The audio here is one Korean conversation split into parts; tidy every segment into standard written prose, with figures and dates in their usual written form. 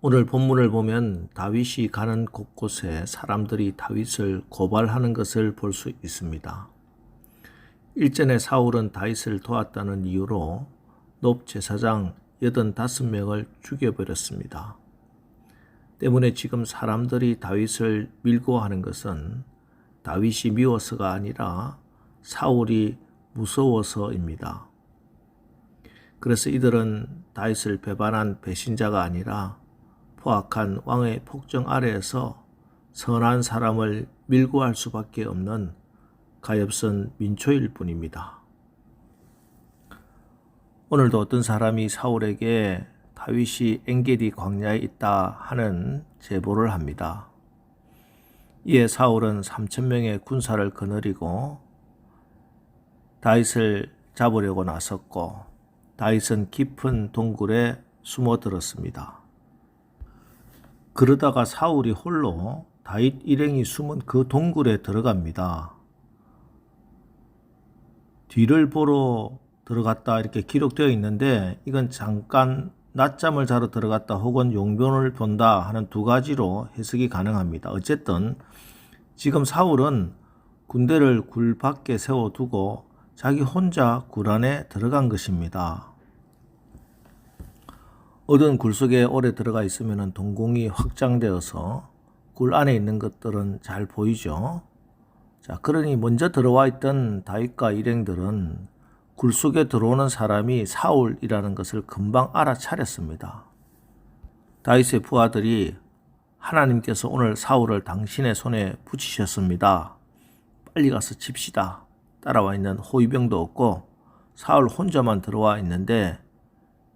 오늘 본문을 보면 다윗이 가는 곳곳에 사람들이 다윗을 고발하는 것을 볼 수 있습니다. 일전에 사울은 다윗을 도왔다는 이유로 놉 제사장 85명을 죽여버렸습니다. 때문에 지금 사람들이 다윗을 밀고 하는 것은 다윗이 미워서가 아니라 사울이 무서워서입니다. 그래서 이들은 다윗을 배반한 배신자가 아니라 포악한 왕의 폭정 아래에서 선한 사람을 밀고 할 수밖에 없는 가엾은 민초일 뿐입니다. 오늘도 어떤 사람이 사울에게 다윗이 엔게디 광야에 있다 하는 제보를 합니다. 이에 사울은 3,000명의 군사를 거느리고 다윗을 잡으려고 나섰고 다윗은 깊은 동굴에 숨어들었습니다. 그러다가 사울이 홀로 다윗 일행이 숨은 그 동굴에 들어갑니다. 뒤를 보러 들어갔다 이렇게 기록되어 있는데 이건 잠깐 낮잠을 자러 들어갔다 혹은 용변을 본다 하는 두 가지로 해석이 가능합니다. 어쨌든 지금 사울은 군대를 굴 밖에 세워두고 자기 혼자 굴 안에 들어간 것입니다. 어두운 굴 속에 오래 들어가 있으면 동공이 확장되어서 굴 안에 있는 것들은 잘 보이죠. 자, 그러니 먼저 들어와 있던 다윗과 일행들은 굴 속에 들어오는 사람이 사울이라는 것을 금방 알아차렸습니다. 다윗의 부하들이 하나님께서 오늘 사울을 당신의 손에 붙이셨습니다. 빨리 가서 칩시다. 따라와 있는 호위병도 없고 사울 혼자만 들어와 있는데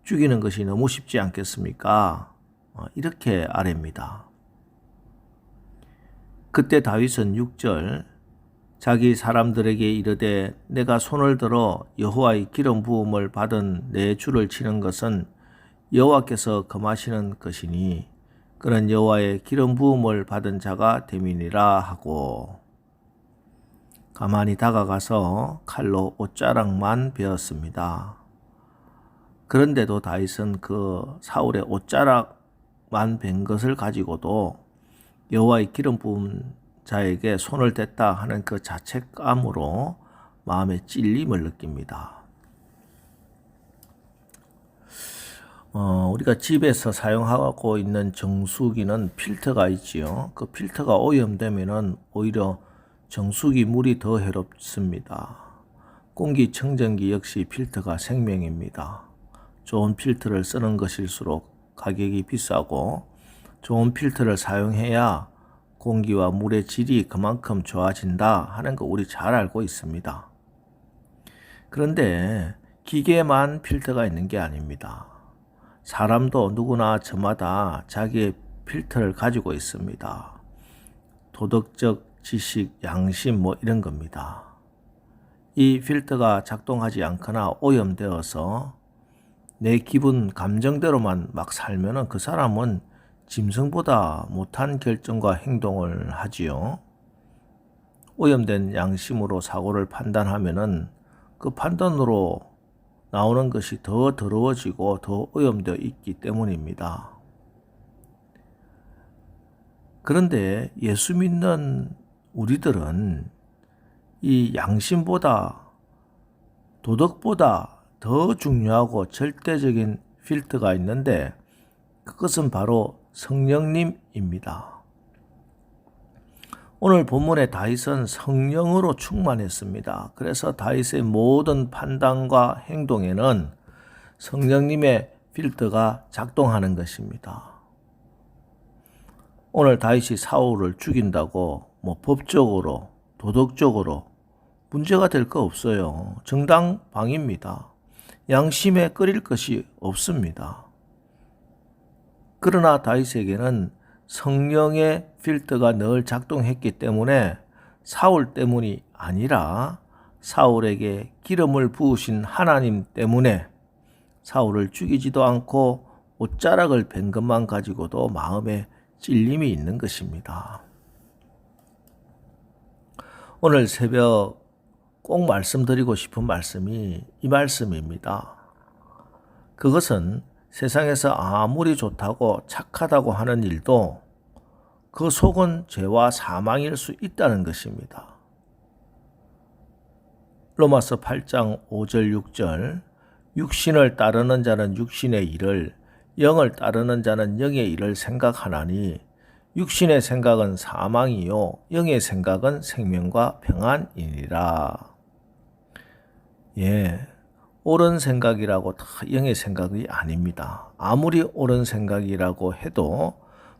죽이는 것이 너무 쉽지 않겠습니까? 이렇게 아뢰입니다. 그때 다윗은 6절 자기 사람들에게 이르되 내가 손을 들어 여호와의 기름 부음을 받은 내 줄을 치는 것은 여호와께서 금하시는 것이니 그는 여호와의 기름 부음을 받은 자가 됨이니라 하고 가만히 다가가서 칼로 옷자락만 베었습니다. 그런데도 다윗은 그 사울의 옷자락만 벤 것을 가지고도 여호와의 기름 부은 자에게 손을 댔다 하는 그 자책감으로 마음의 찔림을 느낍니다. 우리가 집에서 사용하고 있는 정수기는 필터가 있지요. 그 필터가 오염되면은 오히려 정수기 물이 더 해롭습니다. 공기청정기 역시 필터가 생명입니다. 좋은 필터를 쓰는 것일수록 가격이 비싸고 좋은 필터를 사용해야 공기와 물의 질이 그만큼 좋아진다 하는 거 우리 잘 알고 있습니다. 그런데 기계만 필터가 있는 게 아닙니다. 사람도 누구나 저마다 자기의 필터를 가지고 있습니다. 도덕적 지식, 양심 이런 겁니다. 이 필터가 작동하지 않거나 오염되어서 내 기분, 감정대로만 막 살면은 그 사람은 짐승보다 못한 결정과 행동을 하지요. 오염된 양심으로 사고를 판단하면은 그 판단으로 나오는 것이 더 더러워지고 더 오염되어 있기 때문입니다. 그런데 예수 믿는 우리들은 이 양심보다 도덕보다 더 중요하고 절대적인 필터가 있는데 그것은 바로 성령님입니다. 오늘 본문의 다윗은 성령으로 충만했습니다. 그래서 다윗의 모든 판단과 행동에는 성령님의 필터가 작동하는 것입니다. 오늘 다윗이 사울을 죽인다고 법적으로 도덕적으로 문제가 될 거 없어요. 정당방위입니다. 양심에 끓일 것이 없습니다. 그러나 다윗에게는 성령의 필터가 늘 작동했기 때문에 사울 때문이 아니라 사울에게 기름을 부으신 하나님 때문에 사울을 죽이지도 않고 옷자락을 벤 것만 가지고도 마음에 찔림이 있는 것입니다. 오늘 새벽 꼭 말씀드리고 싶은 말씀이 이 말씀입니다. 그것은 세상에서 아무리 좋다고 착하다고 하는 일도 그 속은 죄와 사망일 수 있다는 것입니다. 로마서 8장 5절 6절 육신을 따르는 자는 육신의 일을 영을 따르는 자는 영의 일을 생각하나니 육신의 생각은 사망이요 영의 생각은 생명과 평안이니라. 옳은 생각이라고 다 영의 생각이 아닙니다. 아무리 옳은 생각이라고 해도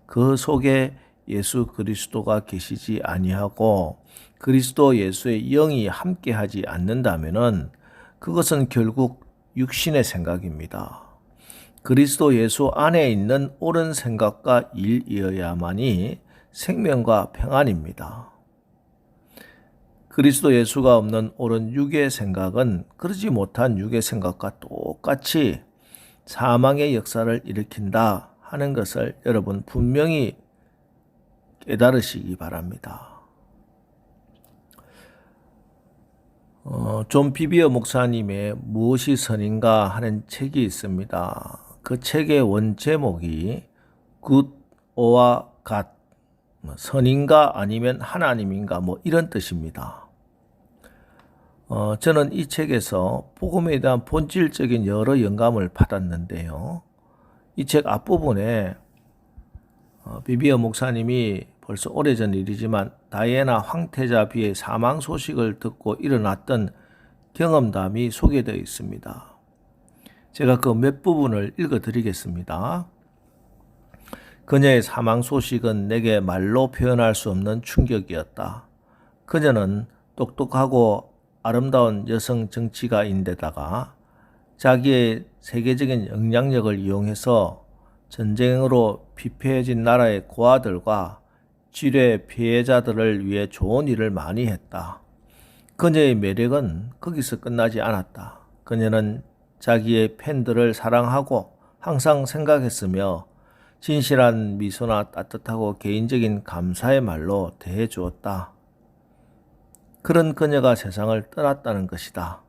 그 속에 예수 그리스도가 계시지 아니하고 그리스도 예수의 영이 함께하지 않는다면은 그것은 결국 육신의 생각입니다. 그리스도 예수 안에 있는 옳은 생각과 일이어야만이 생명과 평안입니다. 그리스도 예수가 없는 옳은 육의 생각은 그러지 못한 육의 생각과 똑같이 사망의 역사를 일으킨다 하는 것을 여러분 분명히 깨달으시기 바랍니다. 존 비비어 목사님의 무엇이 선인가 하는 책이 있습니다. 그 책의 원 제목이 Good or God, 선인가 아니면 하나님인가 이런 뜻입니다. 저는 이 책에서 복음에 대한 본질적인 여러 영감을 받았는데요. 이 책 앞부분에 비비어 목사님이 벌써 오래전 일이지만 다이애나 황태자 비의 사망 소식을 듣고 일어났던 경험담이 소개되어 있습니다. 제가 그 몇 부분을 읽어드리겠습니다. 그녀의 사망 소식은 내게 말로 표현할 수 없는 충격이었다. 그녀는 똑똑하고 아름다운 여성 정치가인데다가 자기의 세계적인 영향력을 이용해서 전쟁으로 피폐해진 나라의 고아들과 질의 피해자들을 위해 좋은 일을 많이 했다. 그녀의 매력은 거기서 끝나지 않았다. 그녀는 자기의 팬들을 사랑하고 항상 생각했으며 진실한 미소나 따뜻하고 개인적인 감사의 말로 대해주었다. 그런 그녀가 세상을 떠났다는 것이다.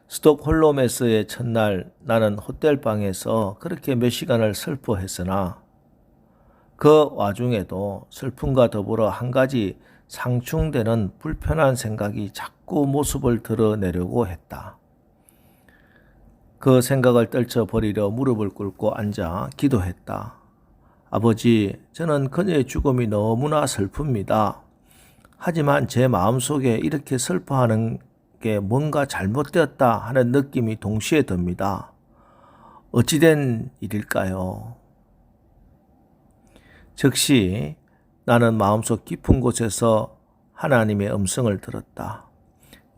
스톡홀름에서의 첫날 나는 호텔방에서 그렇게 몇 시간을 슬퍼했으나 그 와중에도 슬픔과 더불어 한 가지 상충되는 불편한 생각이 자꾸 모습을 드러내려고 했다. 그 생각을 떨쳐버리려 무릎을 꿇고 앉아 기도했다. 아버지, 저는 그녀의 죽음이 너무나 슬픕니다. 하지만 제 마음속에 이렇게 슬퍼하는 게 뭔가 잘못되었다 하는 느낌이 동시에 듭니다. 어찌된 일일까요? 즉시 나는 마음속 깊은 곳에서 하나님의 음성을 들었다.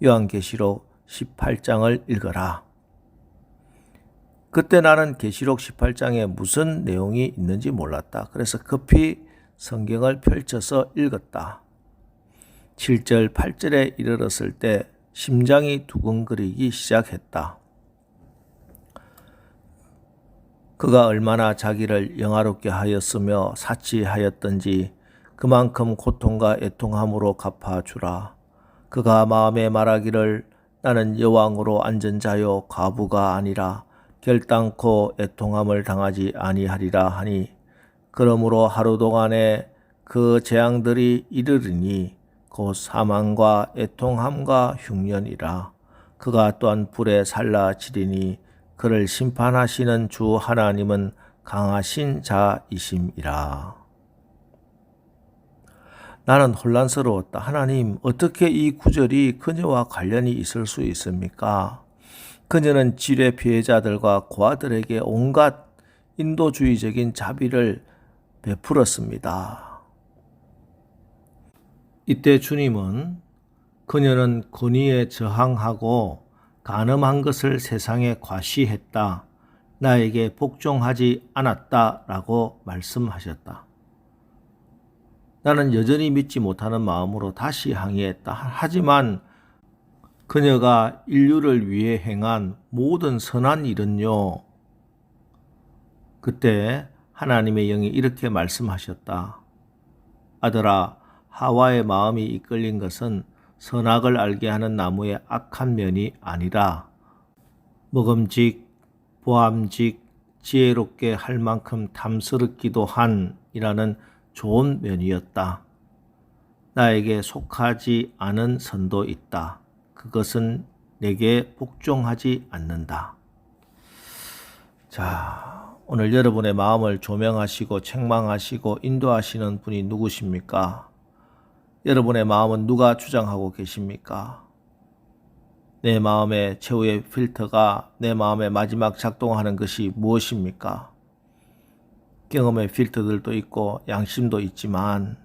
요한계시록 18장을 읽어라. 그때 나는 계시록 18장에 무슨 내용이 있는지 몰랐다. 그래서 급히 성경을 펼쳐서 읽었다. 7절, 8절에 이르렀을 때 심장이 두근거리기 시작했다. 그가 얼마나 자기를 영화롭게 하였으며 사치하였던지 그만큼 고통과 애통함으로 갚아주라. 그가 마음에 말하기를 나는 여왕으로 앉은 자요 과부가 아니라 결단코 애통함을 당하지 아니하리라 하니 그러므로 하루 동안에 그 재앙들이 이르리니 곧 사망과 애통함과 흉년이라. 그가 또한 불에 살라지리니 그를 심판하시는 주 하나님은 강하신 자이심이라. 나는 혼란스러웠다. 하나님, 어떻게 이 구절이 그녀와 관련이 있을 수 있습니까? 그녀는 질의 피해자들과 고아들에게 온갖 인도주의적인 자비를 베풀었습니다. 이때 주님은 그녀는 권위에 저항하고 간음한 것을 세상에 과시했다. 나에게 복종하지 않았다. 라고 말씀하셨다. 나는 여전히 믿지 못하는 마음으로 다시 항의했다. 하지만 그녀가 인류를 위해 행한 모든 선한 일은요. 그때 하나님의 영이 이렇게 말씀하셨다. 아들아, 하와의 마음이 이끌린 것은 선악을 알게 하는 나무의 악한 면이 아니라 먹음직 보암직 지혜롭게 할 만큼 탐스럽기도 한이라는 좋은 면이었다. 나에게 속하지 않은 선도 있다. 그것은 내게 복종하지 않는다. 자, 오늘 여러분의 마음을 조명하시고 책망하시고 인도하시는 분이 누구십니까? 여러분의 마음은 누가 주장하고 계십니까? 내 마음의 최후의 필터가 내 마음의 마지막 작동하는 것이 무엇입니까? 경험의 필터들도 있고 양심도 있지만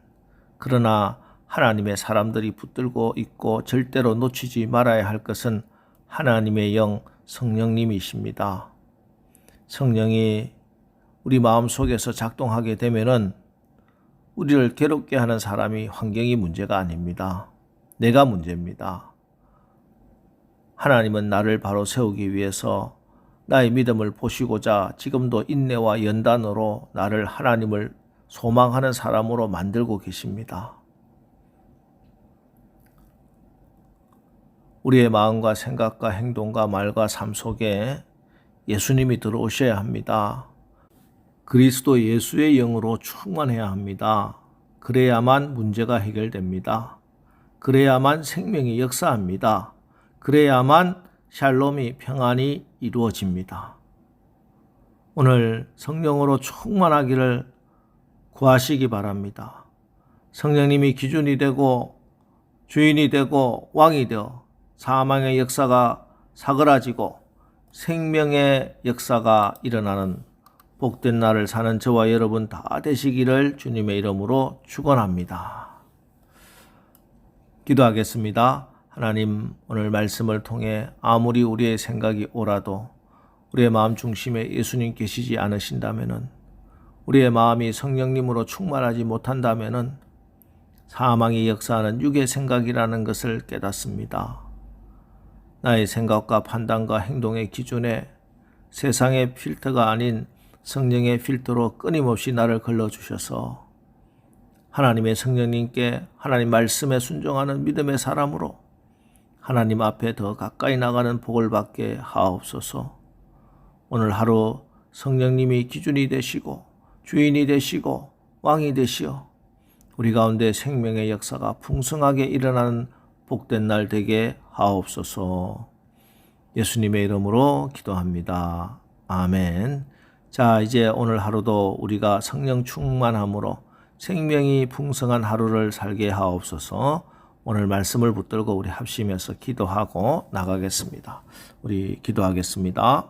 그러나 하나님의 사람들이 붙들고 있고 절대로 놓치지 말아야 할 것은 하나님의 영 성령님이십니다. 성령이 우리 마음속에서 작동하게 되면은 우리를 괴롭게 하는 사람이 환경이 문제가 아닙니다. 내가 문제입니다. 하나님은 나를 바로 세우기 위해서 나의 믿음을 보시고자 지금도 인내와 연단으로 나를 하나님을 소망하는 사람으로 만들고 계십니다. 우리의 마음과 생각과 행동과 말과 삶 속에 예수님이 들어오셔야 합니다. 그리스도 예수의 영으로 충만해야 합니다. 그래야만 문제가 해결됩니다. 그래야만 생명이 역사합니다. 그래야만 샬롬이 평안이 이루어집니다. 오늘 성령으로 충만하기를 구하시기 바랍니다. 성령님이 기준이 되고 주인이 되고 왕이 되어 사망의 역사가 사그라지고 생명의 역사가 일어나는 복된 날을 사는 저와 여러분 다 되시기를 주님의 이름으로 축원합니다. 기도하겠습니다. 하나님, 오늘 말씀을 통해 아무리 우리의 생각이 옳아도 우리의 마음 중심에 예수님 계시지 않으신다면은, 우리의 마음이 성령님으로 충만하지 못한다면은 사망이 역사하는 육의 생각이라는 것을 깨닫습니다. 나의 생각과 판단과 행동의 기준에 세상의 필터가 아닌 성령의 필터로 끊임없이 나를 걸러주셔서 하나님의 성령님께 하나님 말씀에 순종하는 믿음의 사람으로 하나님 앞에 더 가까이 나가는 복을 받게 하옵소서. 오늘 하루 성령님이 기준이 되시고 주인이 되시고 왕이 되시어 우리 가운데 생명의 역사가 풍성하게 일어나는 복된 날 되게 하옵소서. 예수님의 이름으로 기도합니다. 아멘. 자, 이제 오늘 하루도 우리가 성령 충만함으로 생명이 풍성한 하루를 살게 하옵소서. 오늘 말씀을 붙들고 우리 합심해서 기도하고 나가겠습니다. 우리 기도하겠습니다.